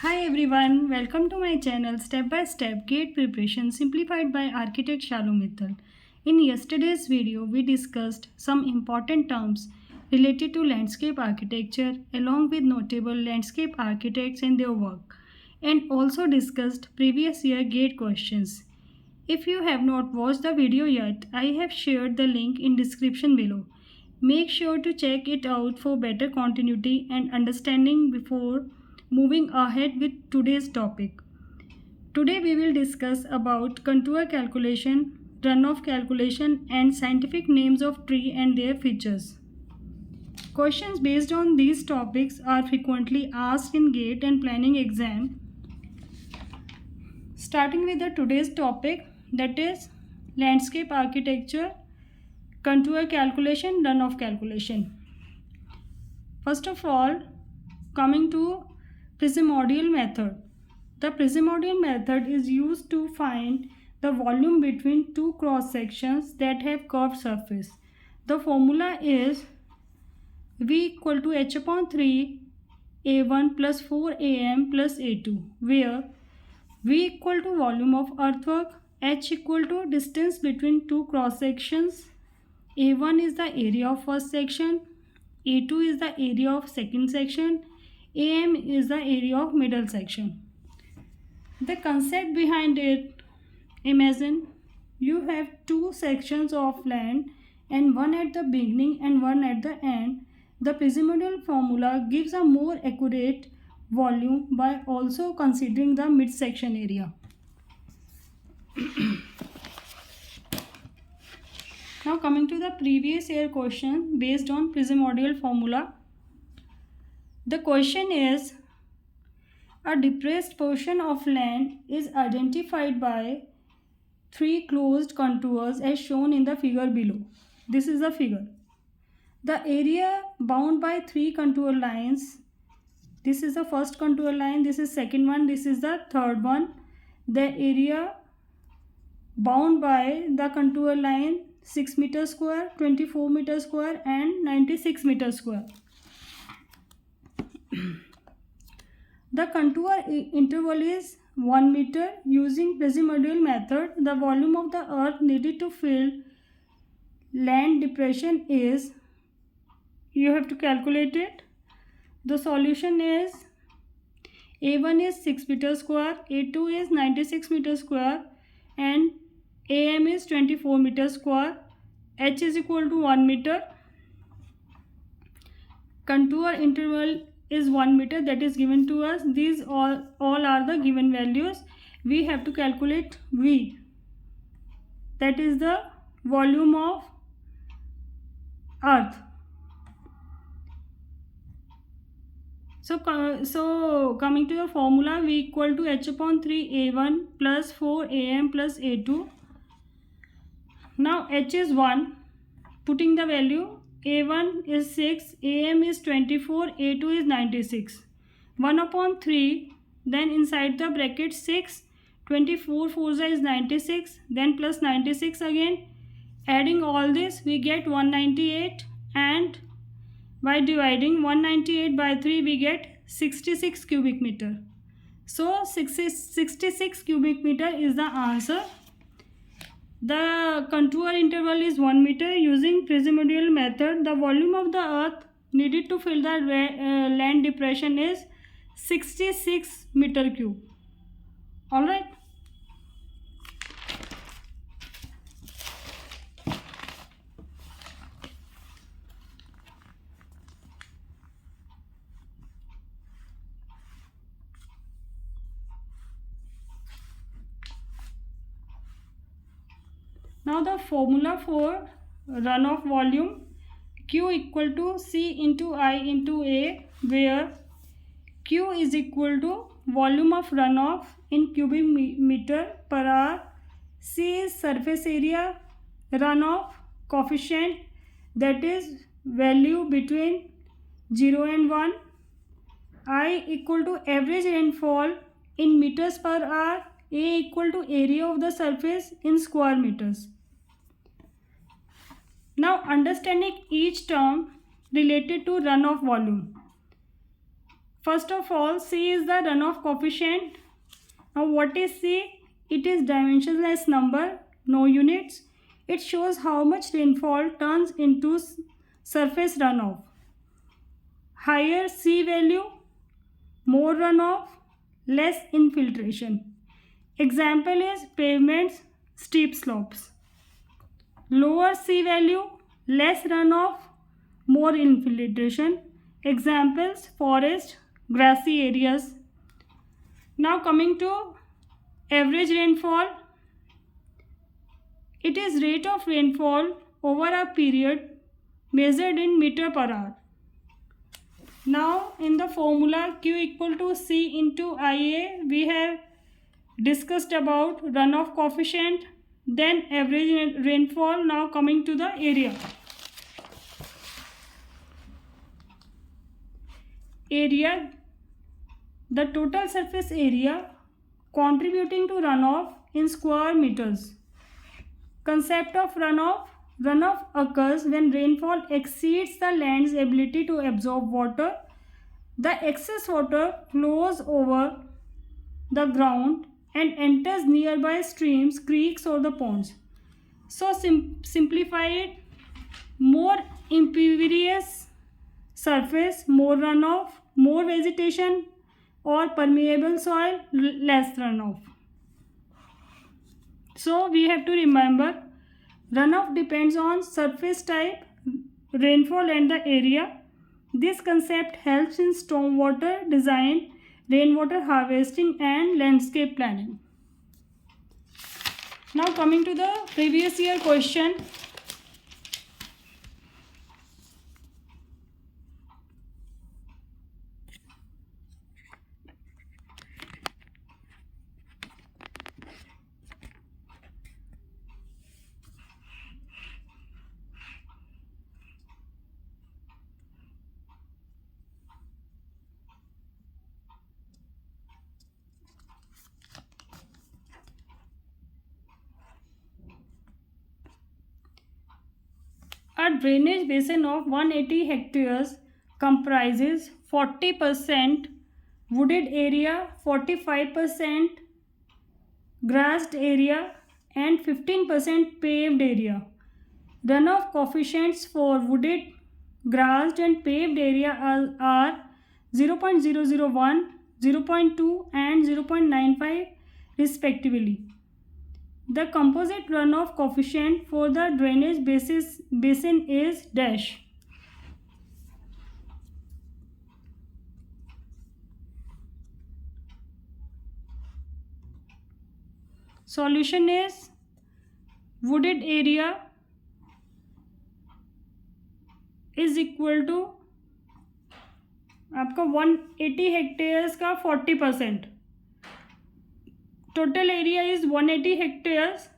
Hi everyone, welcome to my channel Step by Step Gate Preparation Simplified by Architect Shalu Mittal. In yesterday's video, we discussed some important terms related to landscape architecture along with notable landscape architects and their work, and also discussed previous year gate questions. If you have not watched the video yet, I have shared the link in description below. Make sure to check it out for better continuity and understanding before moving ahead with today's topic. Today we will discuss about contour calculation, runoff calculation and scientific names of tree and their features. Questions based on these topics are frequently asked in GATE and planning exam. Starting with the today's topic, that is landscape architecture, contour calculation, runoff calculation. First of all, coming to Prismodial method. The Prismodial method is used to find the volume between two cross sections that have curved surface. The formula is V equal to H upon 3 A1 plus 4 AM plus A2, where V equal to volume of earthwork, H equal to distance between two cross sections, A1 is the area of first section, A2 is the area of second section, AM is the area of middle section. The concept behind it, imagine you have two sections of land and one at the beginning and one at the end. The Prismodial formula gives a more accurate volume by also considering the midsection area. Now coming to the previous year question based on Prismodial formula. The question is, a depressed portion of land is identified by three closed contours as shown in the figure below. This is the figure. The area bound by three contour lines. This is the first contour line, this is second one, this is the third one. The area bound by the contour line 6 meter square, 24 meter square and 96 meter square. The contour interval is 1 meter. Using Prismodial method, the volume of the earth needed to fill land depression is, you have to calculate it. The solution is A1 is 6 meter square, A2 is 96 meter square and AM is 24 meter square. H is equal to 1 meter. Contour interval is 1 meter, that is given to us. These all are the given values. We have to calculate V, that is the volume of earth. So coming to the formula, V equal to H upon 3 A1 plus 4 AM plus A2. Now H is 1, putting the value, A1 is 6, AM is 24, A2 is 96. 1 upon 3, then inside the bracket 6, 24 4 is 96, then plus 96 again. Adding all this, we get 198 and by dividing 198 by 3, we get 66 cubic meter. So 66 cubic meter is the answer. The contour interval is 1 meter. Using Prismodial method, the volume of the earth needed to fill the land depression is 66 meter cube. Alright. Now the formula for runoff volume, Q equal to C into I into A, where Q is equal to volume of runoff in cubic meter per hour, C is surface area, runoff coefficient, that is value between 0 and 1, I equal to average rainfall in meters per hour, A equal to area of the surface in square meters. Now understanding each term related to runoff volume. First of all, C is the runoff coefficient. Now what is C? It is dimensionless number, no units. It shows how much rainfall turns into surface runoff. Higher C value, more runoff, less infiltration. Example is pavements, steep slopes. Lower C value, less runoff, more infiltration. Examples, forest, grassy areas. Now coming to average rainfall. It is rate of rainfall over a period measured in meter per hour. Now in the formula Q equal to C into IA, we have discussed about runoff coefficient, then average rainfall. Now coming to the area. Area, the total surface area contributing to runoff in square meters. Concept of runoff. Runoff occurs when rainfall exceeds the land's ability to absorb water. The excess water flows over the ground and enters nearby streams, creeks or the ponds. So simplify it. More impervious surface, more runoff, more vegetation or permeable soil, less runoff. So we have to remember, runoff depends on surface type, rainfall and the area. This concept helps in stormwater design, rainwater harvesting and landscape planning. Now coming to the previous year question. A drainage basin of 180 hectares comprises 40% wooded area, 45% grassed area and 15% paved area. Runoff coefficients for wooded, grassed and paved area are 0.001, 0.2 and 0.95 respectively. The composite runoff coefficient for the drainage basin is dash. Solution is wooded area is equal to आपका 180 hectares का 40%. Total area is 180 hectares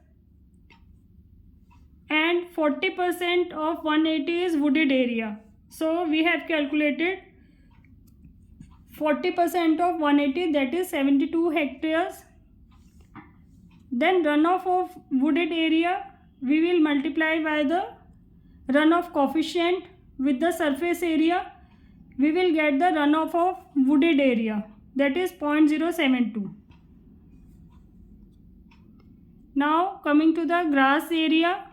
and 40% of 180 is wooded area. So we have calculated 40% of 180, that is 72 hectares. Then runoff of wooded area we will multiply by the runoff coefficient with the surface area. We will get the runoff of wooded area, that is 0.072. Now coming to the grass area.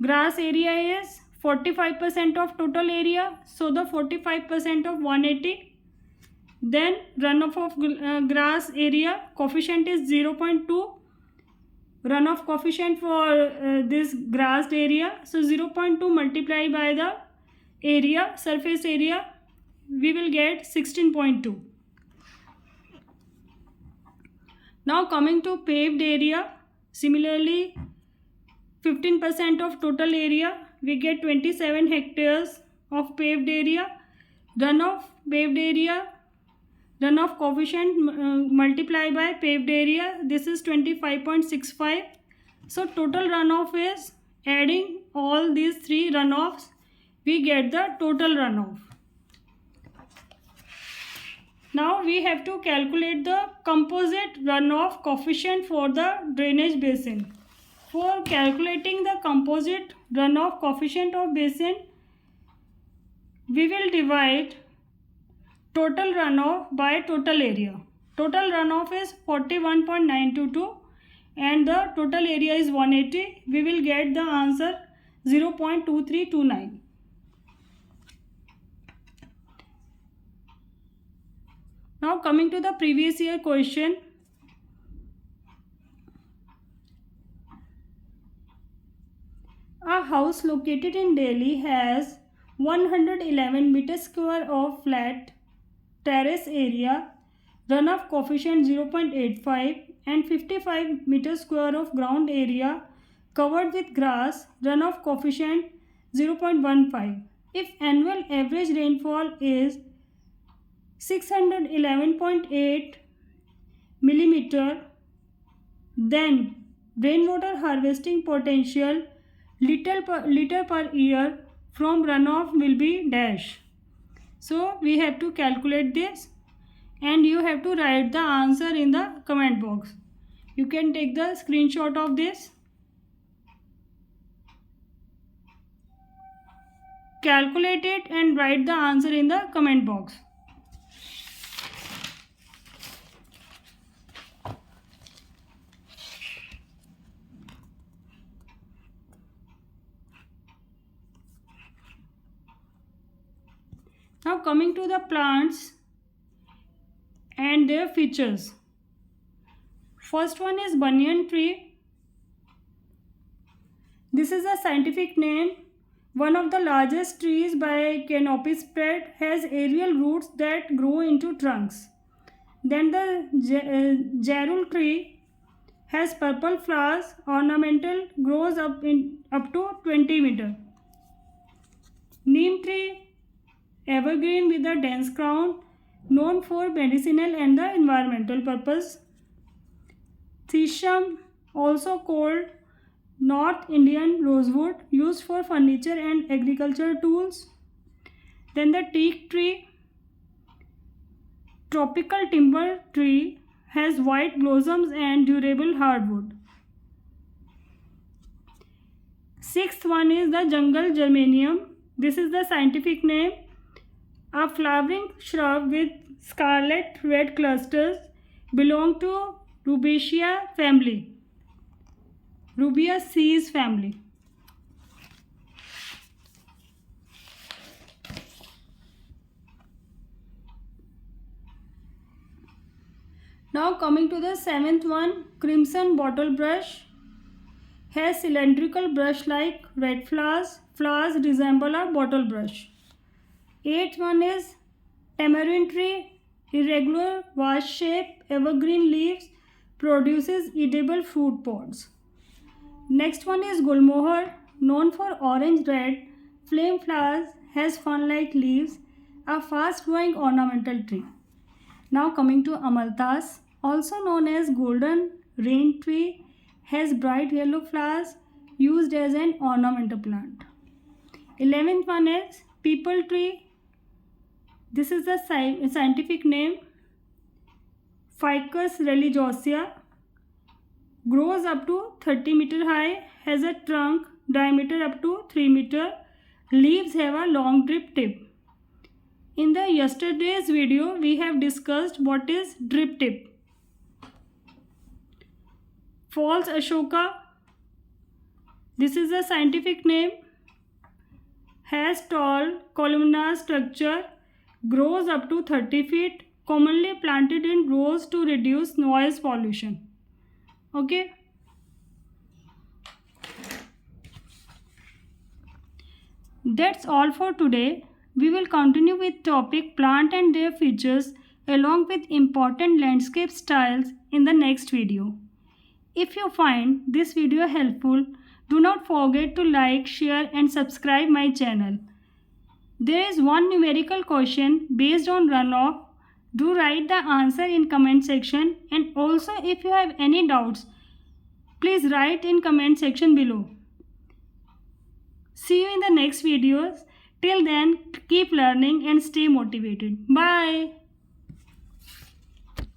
Grass area is 45% of total area. So the 45% of 180. Then runoff of grass area coefficient is 0.2. Runoff coefficient for this grassed area. So 0.2 multiplied by the area, surface area, we will get 16.2. Now coming to paved area. Similarly, 15% of total area, we get 27 hectares of paved area. Runoff paved area, runoff coefficient multiplied by paved area, this is 25.65. So total runoff is, adding all these three runoffs, we get the total runoff. Now we have to calculate the composite runoff coefficient for the drainage basin. For calculating the composite runoff coefficient of basin, we will divide total runoff by total area. Total runoff is 41.922 and the total area is 180. We will get the answer 0.2329. Now coming to the previous year question. A house located in Delhi has 111 meters square of flat terrace area, runoff coefficient 0.85 and 55 meters square of ground area covered with grass, runoff coefficient 0.15. If annual average rainfall is 611.8 millimeter, then rainwater harvesting potential liter per year from runoff will be dash. So we have to calculate this and you have to write the answer in the comment box. You can take the screenshot of this, calculate it and write the answer in the comment box. Now coming to the plants and their features. First one is banyan tree. This is a scientific name. One of the largest trees by canopy spread, has aerial roots that grow into trunks. Then the jarul tree has purple flowers, ornamental, grows up to 20 meter. Neem tree, evergreen with a dense crown, known for medicinal and the environmental purpose. Sisam, also called North Indian rosewood, used for furniture and agriculture tools. Then the teak tree, tropical timber tree, has white blossoms and durable hardwood. Sixth one is the jungle geranium. This is the scientific name. A flowering shrub with scarlet red clusters, belong to Rubiaceae family. Rubiaceae family. Now coming to the seventh one, crimson bottle brush, has cylindrical brush-like red flowers. Flowers resemble a bottle brush. Eighth one is tamarind tree, irregular vase shape, evergreen leaves, produces edible fruit pods. Next one is gulmohar, known for orange-red flame flowers, has fern-like leaves, a fast-growing ornamental tree. Now coming to amalthas, also known as golden rain tree, has bright yellow flowers, used as an ornamental plant. 11th one is peepal tree. This is the scientific name, Ficus religiosa, grows up to 30 meter high, has a trunk diameter up to 3 meter, leaves have a long drip tip. In the yesterday's video, we have discussed what is drip tip. False Ashoka, this is the scientific name, has tall columnar structure, grows up to 30 feet, commonly planted in rows to reduce noise pollution. Okay. That's all for today. We will continue with topic plant and their features along with important landscape styles in the next video. If you find this video helpful, do not forget to like, share and subscribe my channel. There is one numerical question based on runoff. Do write the answer in comment section, and also if you have any doubts, please write in comment section below. See you in the next videos. Till then, keep learning and stay motivated. Bye.